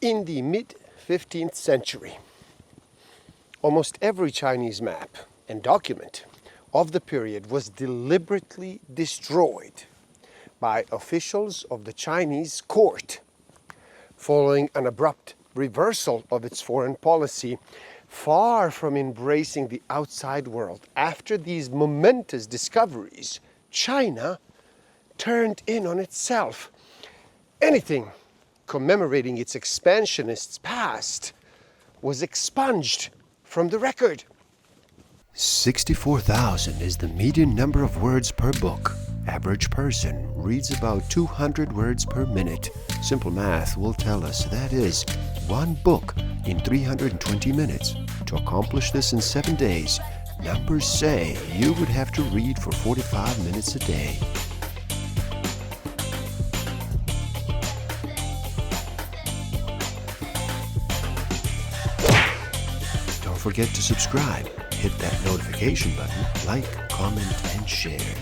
In the mid-15th century, almost every Chinese map and document of the period was deliberately destroyed by officials of the Chinese court, following an abrupt reversal of its foreign policy, far from embracing the outside world. After these momentous discoveries, China turned in on itself. Anything commemorating its expansionist past was expunged from the record. 64,000 is the median number of words per book. Average person reads about 200 words per minute. Simple math will tell us that is one book in 320 minutes. To accomplish this in 7 days, numbers say you would have to read for 45 minutes a day. Don't forget to subscribe, hit that notification button, like, comment, and share.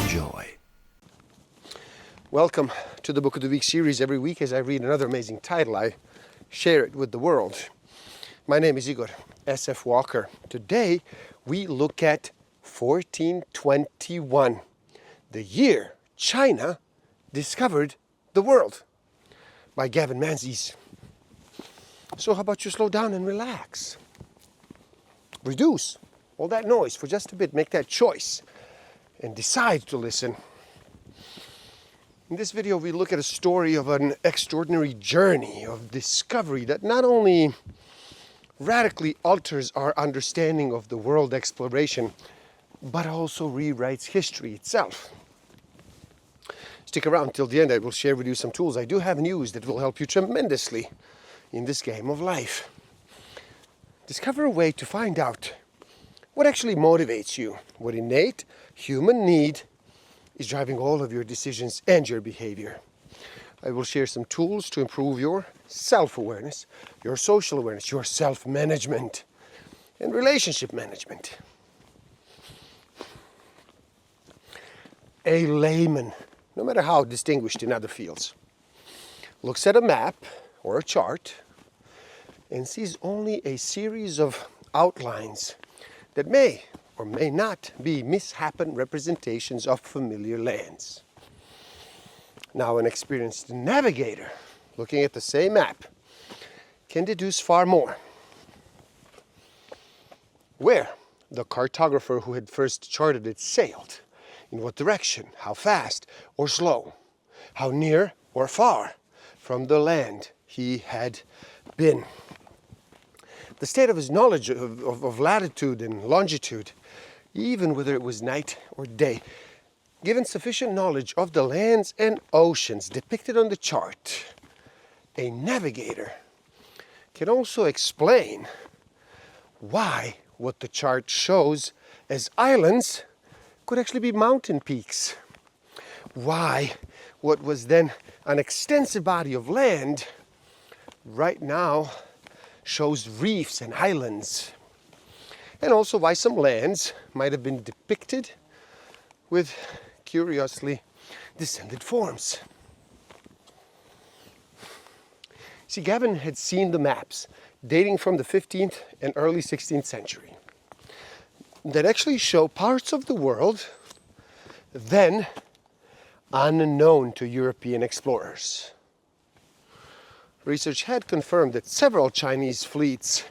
Enjoy. Welcome to the Book of the Week series. Every week as I read another amazing title, I share it with the world. My name is Igor S.F. Walker. Today we look at 1421, the year China discovered the world, by Gavin Menzies. So how about you slow down and relax? Reduce all that noise for just a bit, make that choice, and decide to listen. In this video, we look at a story of an extraordinary journey of discovery that not only radically alters our understanding of the world exploration, but also rewrites history itself. Stick around till the end. I will share with you some tools I do have used that will help you tremendously in this game of life. Discover a way to find out what actually motivates you, what innate human need is driving all of your decisions and your behavior. I will share some tools to improve your self-awareness, your social awareness, your self-management, and relationship management. A layman, no matter how distinguished in other fields, looks at a map or a chart and sees only a series of outlines that may or may not be misshapen representations of familiar lands. Now, an experienced navigator, looking at the same map, can deduce far more. Where the cartographer who had first charted it sailed, in what direction, how fast or slow, how near or far from the land he had been. The state of his knowledge of latitude and longitude, even whether it was night or day, given sufficient knowledge of the lands and oceans depicted on the chart, a navigator can also explain why what the chart shows as islands could actually be mountain peaks. Why what was then an extensive body of land right now shows reefs and islands. And also why some lands might have been depicted with curiously descended forms. See, Gavin had seen the maps dating from the 15th and early 16th century that actually show parts of the world then unknown to European explorers. Research had confirmed that several Chinese fleets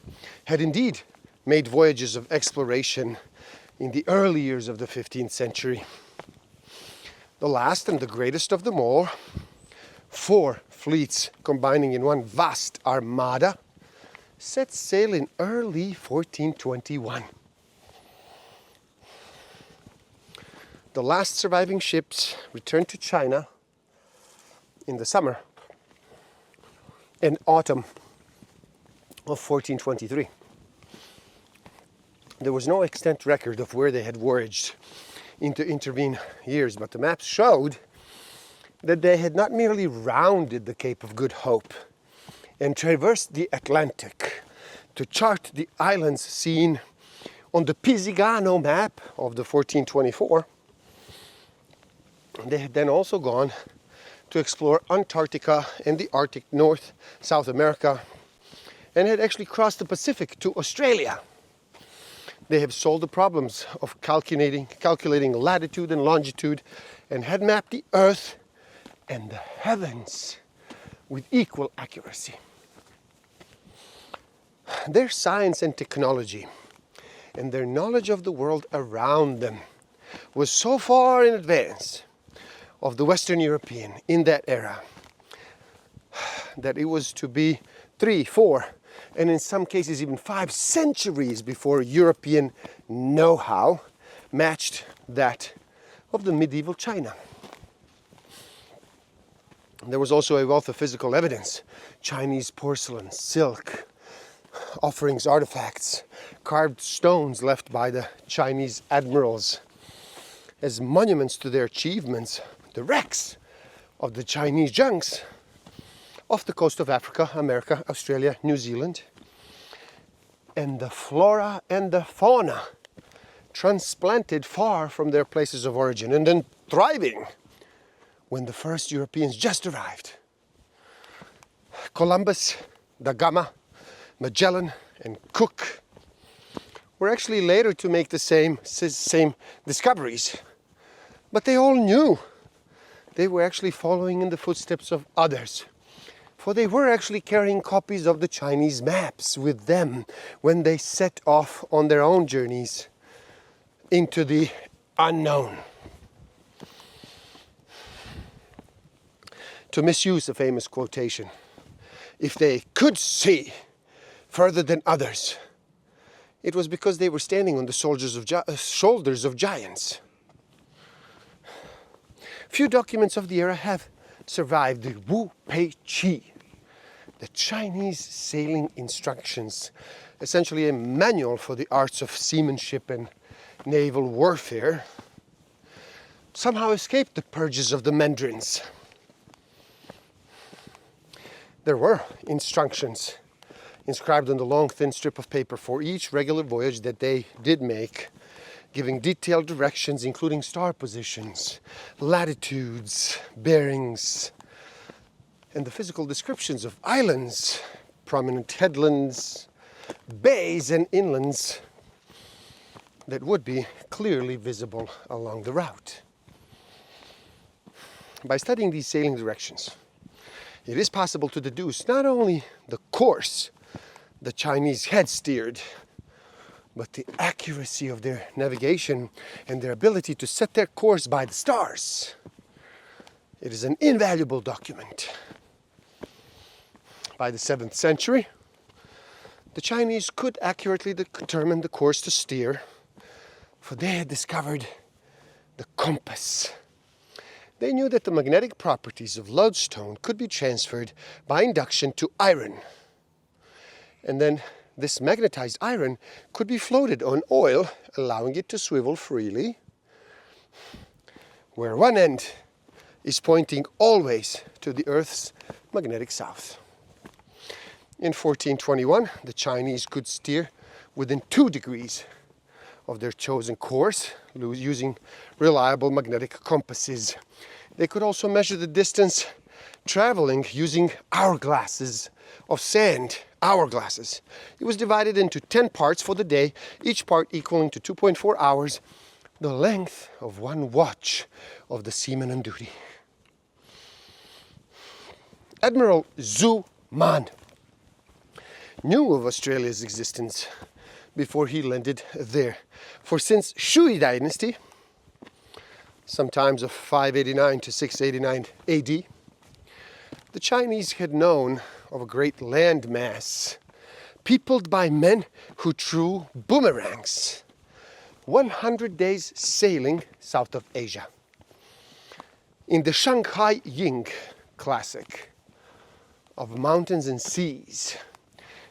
had indeed made voyages of exploration in the early years of the 15th century. The last and the greatest of them all, 4 fleets combining in one vast armada, set sail in early 1421. The last surviving ships returned to China in the summer and autumn of 1423. There was no extant record of where they had voyaged into intervening years, but the maps showed that they had not merely rounded the Cape of Good Hope and traversed the Atlantic to chart the islands seen on the Pizzigano map of the 1424. They had then also gone to explore Antarctica and the Arctic, North, South America, and had actually crossed the Pacific to Australia. They have solved the problems of calculating latitude and longitude, and had mapped the Earth and the heavens with equal accuracy. Their science and technology and their knowledge of the world around them was so far in advance of the Western European in that era that it was to be 3, 4, and in some cases even 5 centuries before European know-how matched that of the medieval China. There was also a wealth of physical evidence: Chinese porcelain, silk, offerings, artifacts, carved stones left by the Chinese admirals as monuments to their achievements, the wrecks of the Chinese junks off the coast of Africa, America, Australia, New Zealand, and the flora and the fauna transplanted far from their places of origin and then thriving when the first Europeans just arrived. Columbus, da Gama, Magellan, and Cook were actually later to make the same discoveries, but they all knew they were actually following in the footsteps of others, for they were actually carrying copies of the Chinese maps with them when they set off on their own journeys into the unknown. To misuse a famous quotation, if they could see further than others, it was because they were standing on the shoulders of giants. Few documents of the era have survived the Wu Pei Chi, the Chinese sailing instructions, essentially a manual for the arts of seamanship and naval warfare, somehow escaped the purges of the Mandarins. There were instructions inscribed on the long thin strip of paper for each regular voyage that they did make, giving detailed directions including star positions, latitudes, bearings, and the physical descriptions of islands, prominent headlands, bays, and inlands that would be clearly visible along the route. By studying these sailing directions, it is possible to deduce not only the course the Chinese had steered, but the accuracy of their navigation and their ability to set their course by the stars. It is an invaluable document. By the 7th century, the Chinese could accurately determine the course to steer, for they had discovered the compass. They knew that the magnetic properties of lodestone could be transferred by induction to iron. And then this magnetized iron could be floated on oil, allowing it to swivel freely, where one end is pointing always to the Earth's magnetic south. In 1421, the Chinese could steer within 2 degrees of their chosen course, using reliable magnetic compasses. They could also measure the distance traveling using hourglasses of sand. Hourglasses. It was divided into 10 parts for the day, each part equaling to 2.4 hours, the length of one watch of the seaman on duty. Admiral Zhu Man knew of Australia's existence before he landed there, for since Shui dynasty, sometimes of 589 to 689 AD, the Chinese had known of a great land mass, peopled by men who threw boomerangs, 100 days sailing south of Asia. In the Shanghai Ying classic of mountains and seas,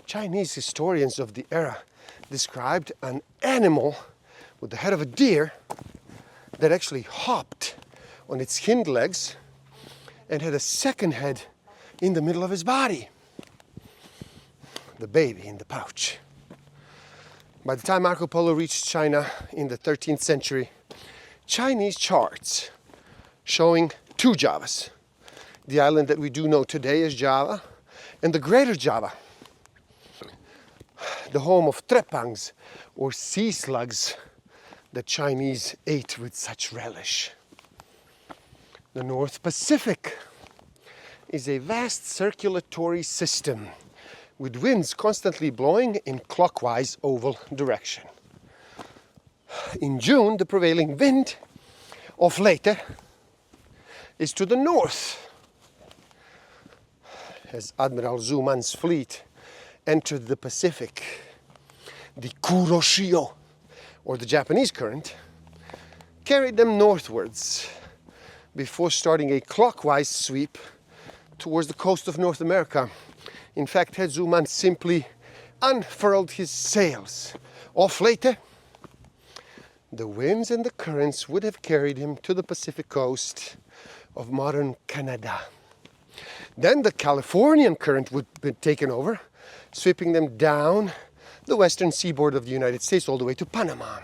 Chinese historians of the era described an animal with the head of a deer that actually hopped on its hind legs and had a second head in the middle of his body. The baby in the pouch. By the time Marco Polo reached China in the 13th century, Chinese charts showing 2 Javas, the island that we do know today as Java, and the Greater Java, the home of trepangs, or sea slugs the Chinese ate with such relish. The North Pacific is a vast circulatory system with winds constantly blowing in clockwise oval direction. In June, the prevailing wind of late is to the north. As Admiral Zuman's fleet entered the Pacific, the Kuroshio, or the Japanese current, carried them northwards before starting a clockwise sweep towards the coast of North America. In fact, had Zuman simply unfurled his sails off late, the winds and the currents would have carried him to the Pacific coast of modern Canada. Then the Californian current would be taken over, sweeping them down the western seaboard of the United States all the way to Panama.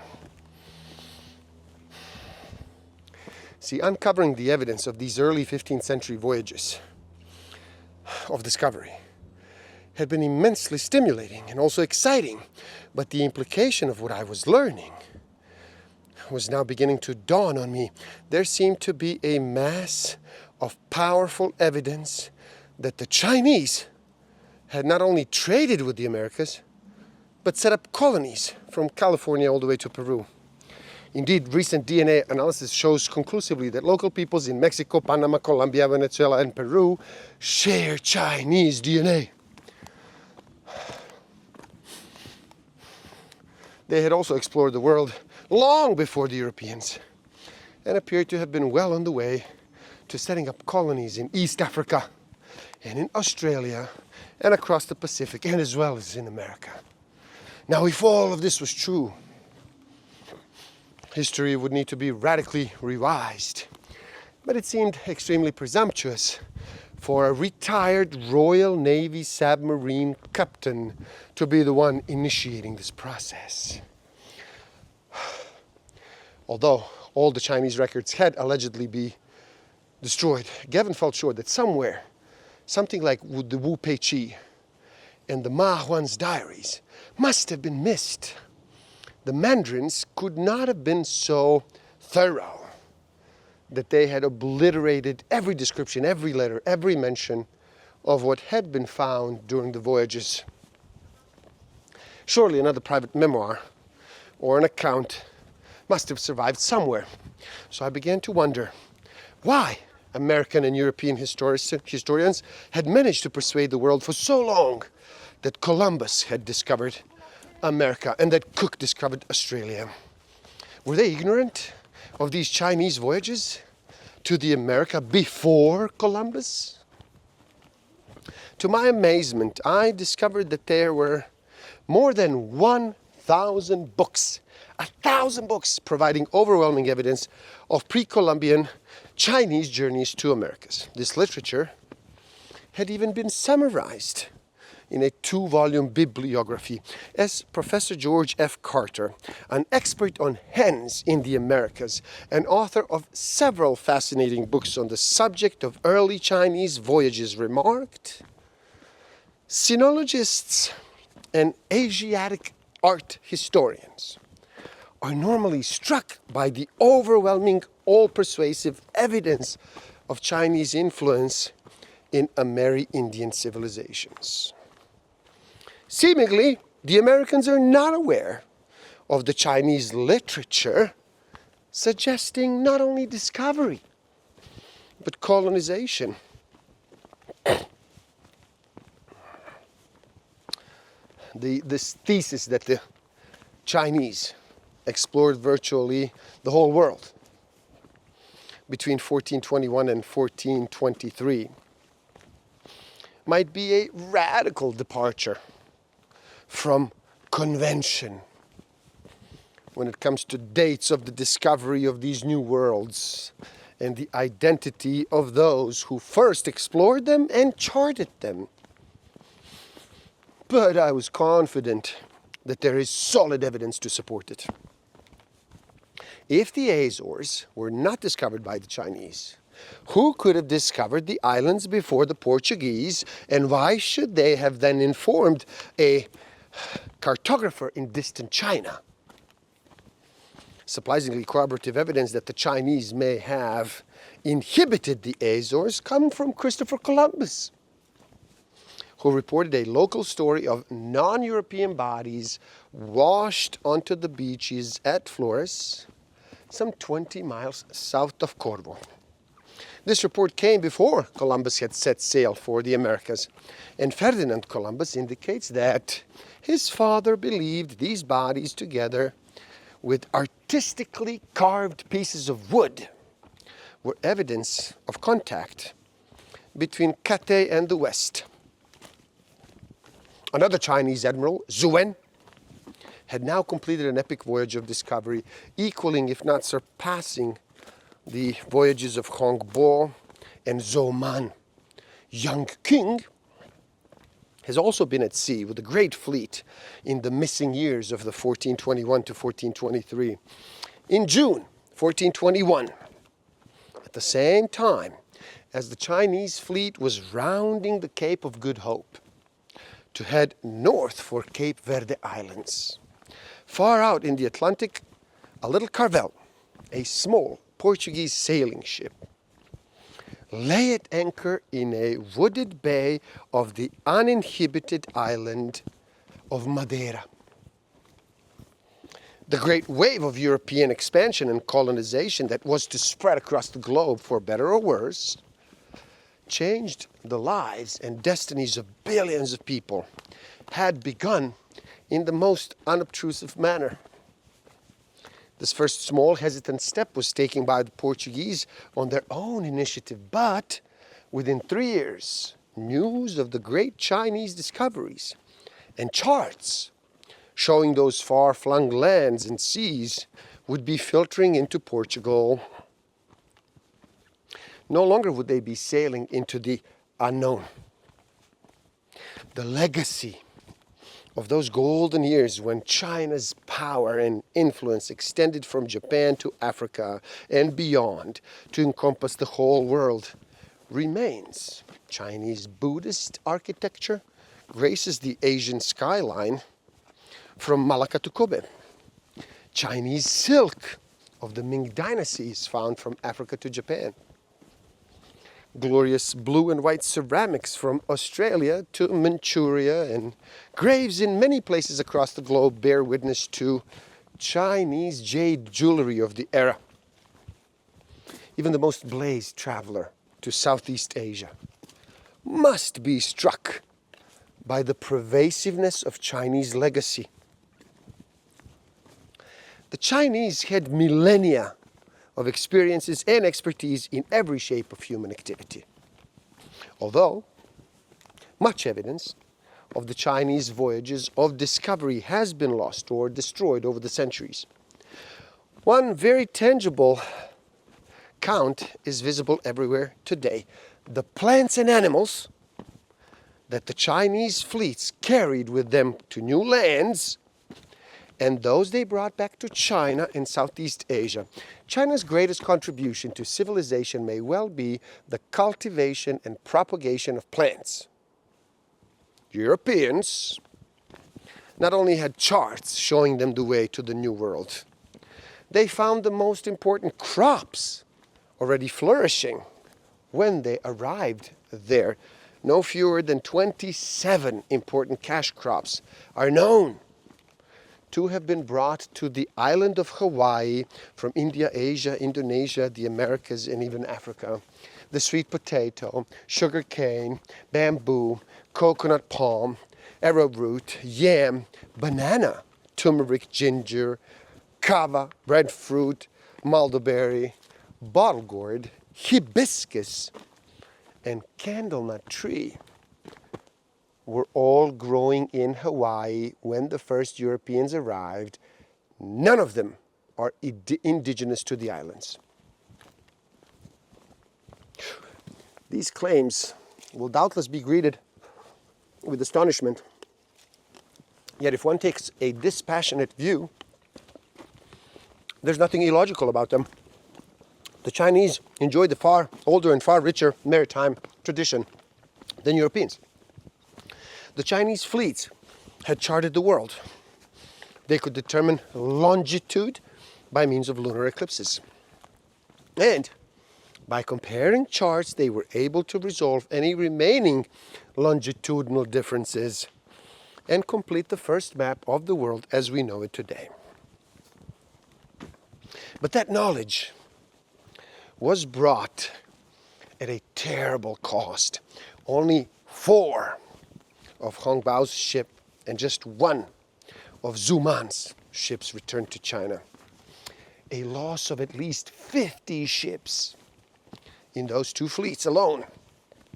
See, uncovering the evidence of these early 15th century voyages of discovery had been immensely stimulating and also exciting, but the implication of what I was learning was now beginning to dawn on me. There seemed to be a mass of powerful evidence that the Chinese had not only traded with the Americas, but set up colonies from California all the way to Peru. Indeed, recent DNA analysis shows conclusively that local peoples in Mexico, Panama, Colombia, Venezuela, and Peru share Chinese DNA. They had also explored the world long before the Europeans and appeared to have been well on the way to setting up colonies in East Africa and in Australia and across the Pacific, and as well as in America. Now, if all of this was true, history would need to be radically revised. But it seemed extremely presumptuous for a retired Royal Navy submarine captain to be the one initiating this process. Although all the Chinese records had allegedly been destroyed, Gavin felt sure that somewhere, something like the Wu Pei-chi and the Ma Huan's diaries must have been missed. The Mandarins could not have been so thorough that they had obliterated every description, every letter, every mention of what had been found during the voyages. Surely another private memoir or an account must have survived somewhere. So I began to wonder why American and European historians had managed to persuade the world for so long that Columbus had discovered America and that Cook discovered Australia. Were they ignorant of these Chinese voyages to the America before Columbus? To my amazement, I discovered that there were more than 1,000 books, 1,000 books providing overwhelming evidence of pre-Columbian Chinese journeys to Americas. This literature had even been summarized in a 2-volume bibliography, as Professor George F. Carter, an expert on hens in the Americas and author of several fascinating books on the subject of early Chinese voyages, remarked, "Sinologists and Asiatic art historians are normally struck by the overwhelming, all-persuasive evidence of Chinese influence in Amerindian civilizations. Seemingly, the Americans are not aware of the Chinese literature suggesting not only discovery, but colonization. This thesis that the Chinese explored virtually the whole world between 1421 and 1423 might be a radical departure from convention when it comes to dates of the discovery of these new worlds and the identity of those who first explored them and charted them. But I was confident that there is solid evidence to support it. If the Azores were not discovered by the Chinese, Who could have discovered the islands before the Portuguese, and why should they have then informed a cartographer in distant China? Surprisingly corroborative evidence that the Chinese may have inhabited the Azores come from Christopher Columbus, who reported a local story of non-European bodies washed onto the beaches at Flores, some 20 miles south of Corvo. This report came before Columbus had set sail for the Americas, and Ferdinand Columbus indicates that his father believed these bodies, together with artistically carved pieces of wood, were evidence of contact between Cathay and the West. Another Chinese admiral, Zhu Wen, had now completed an epic voyage of discovery, equaling, if not surpassing, the voyages of Hong Bo and Zhou Man. Young King has also been at sea with a great fleet in the missing years of the 1421 to 1423. In June 1421, at the same time as the Chinese fleet was rounding the Cape of Good Hope to head north for Cape Verde Islands, far out in the Atlantic, a little Carvel, a small Portuguese sailing ship, lay at anchor in a wooded bay of the uninhabited island of Madeira. The great wave of European expansion and colonization that was to spread across the globe, for better or worse, changed the lives and destinies of billions of people, had begun in the most unobtrusive manner. This first small, hesitant step was taken by the Portuguese on their own initiative, but within 3 years, news of the great Chinese discoveries and charts showing those far-flung lands and seas would be filtering into Portugal. No longer would they be sailing into the unknown. The legacy of those golden years when China's power and influence extended from Japan to Africa and beyond to encompass the whole world remains. Chinese Buddhist architecture graces the Asian skyline from Malacca to Kobe. Chinese silk of the Ming Dynasty is found from Africa to Japan. Glorious blue and white ceramics from Australia to Manchuria, and graves in many places across the globe bear witness to Chinese jade jewelry of the era. Even the most blazed traveler to Southeast Asia must be struck by the pervasiveness of Chinese legacy. The Chinese had millennia of experiences and expertise in every shape of human activity. Although much evidence of the Chinese voyages of discovery has been lost or destroyed over the centuries, one very tangible count is visible everywhere today. The plants and animals that the Chinese fleets carried with them to new lands, and those they brought back to China and Southeast Asia. China's greatest contribution to civilization may well be the cultivation and propagation of plants. Europeans not only had charts showing them the way to the New World, they found the most important crops already flourishing when they arrived there. No fewer than 27 important cash crops are known to have been brought to the island of Hawaii from India, Asia, Indonesia, the Americas, and even Africa. The sweet potato, sugar cane, bamboo, coconut palm, arrowroot, yam, banana, turmeric, ginger, kava, breadfruit, mulberry, bottle gourd, hibiscus, and candlenut tree were all growing in Hawaii when the first Europeans arrived. None of them are indigenous to the islands. These claims will doubtless be greeted with astonishment. Yet if one takes a dispassionate view, there's nothing illogical about them. The Chinese enjoyed the far older and far richer maritime tradition than Europeans. The Chinese fleets had charted the world. They could determine longitude by means of lunar eclipses. And by comparing charts, they were able to resolve any remaining longitudinal differences and complete the first map of the world as we know it today. But that knowledge was brought at a terrible cost. Only 4 of Hong Bao's ship and just 1 of Zhu Man's ships returned to China. A loss of at least 50 ships in those 2 fleets alone.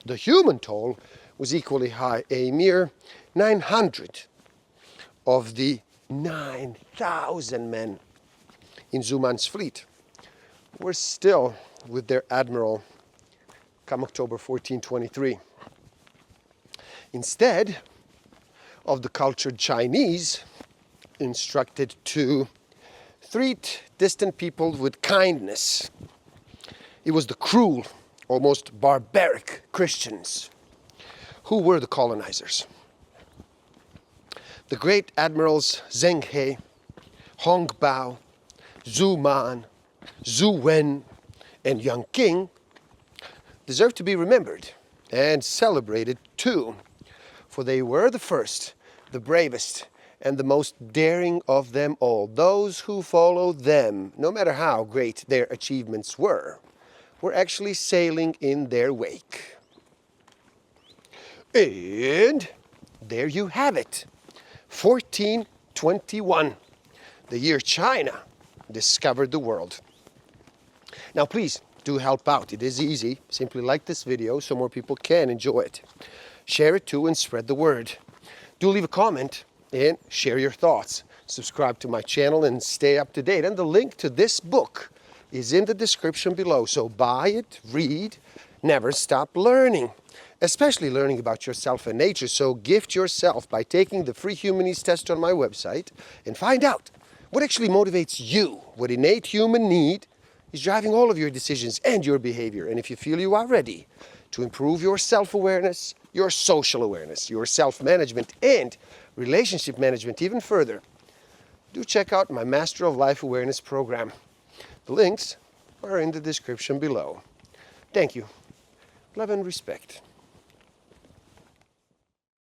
The human toll was equally high, a mere 900 of the 9,000 men in Zhu Man's fleet were still with their admiral come October 1423. Instead of the cultured Chinese instructed to treat distant people with kindness, it was the cruel, almost barbaric Christians who were the colonizers. The great admirals Zheng He, Hong Bao, Zhu Man, Zhu Wen, and Yang Qing deserve to be remembered and celebrated too, for they were the first, the bravest, and the most daring of them all. Those who followed them, no matter how great their achievements were actually sailing in their wake. And there you have it, 1421, the year China discovered the world. Now please do help out. It is easy. Simply like this video so more people can enjoy it. Share it too and spread the word. Do leave a comment and share your thoughts. Subscribe to my channel and stay up to date. And the link to this book is in the description below. So buy it, read, never stop learning. Especially learning about yourself and nature. So gift yourself by taking the free Humanese test on my website and find out what actually motivates you, what innate human need is driving all of your decisions and your behavior. And if you feel you are ready to improve your self-awareness, your social awareness, your self-management, and relationship management even further, do check out my Master of Life Awareness program. The links are in the description below. Thank you. Love and respect.